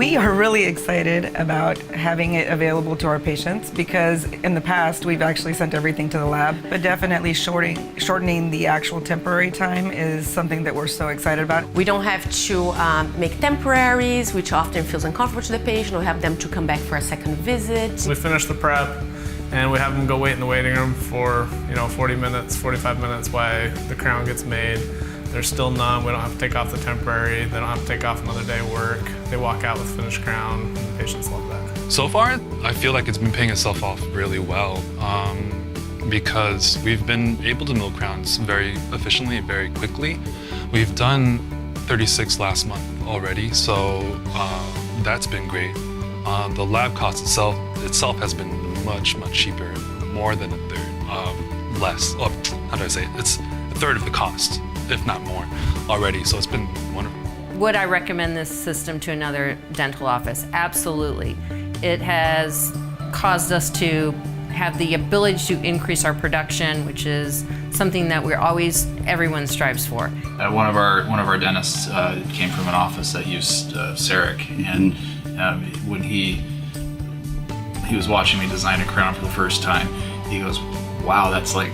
We are really excited about having it available to our patients because in the past we've actually sent everything to the lab, but definitely shortening the actual temporary time is something that we're so excited about. We don't have to make temporaries, which often feels uncomfortable to the patient, or have them to come back for a second visit. We finish the prep and we have them go wait in the waiting room for 40 minutes, 45 minutes while the crown gets made. There's still none. We don't have to take off the temporary. They don't have to take off another day of work. They walk out with finished crown, and the patients love that. So far, I feel like it's been paying itself off really well because we've been able to mill crowns very efficiently and very quickly. We've done 36 last month already, so that's been great. The lab cost itself has been much cheaper, more than a third, less. Oh, how do I say it? It's a third of the cost, if not more, already, so it's been wonderful. Would I recommend this system to another dental office? Absolutely. It has caused us to have the ability to increase our production, which is something that everyone strives for. One of our dentists came from an office that used CEREC, and when he was watching me design a crown for the first time, he goes, "Wow, that's like,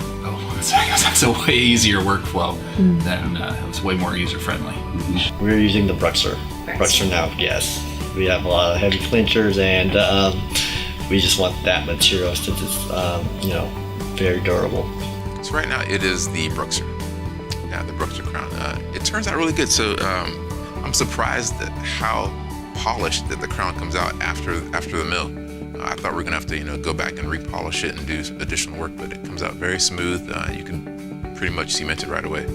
that's a way easier workflow than it was way more user friendly." We're using the Bruxer now, yes. We have a lot of heavy clinchers, and we just want that material since it's very durable. So right now it is the Bruxer. Yeah, the Bruxer crown. It turns out really good. So I'm surprised at how polished that the crown comes out after the mill. I thought we were gonna have to go back and repolish it and do additional work, but it comes out very smooth. You can pretty much cement it right away.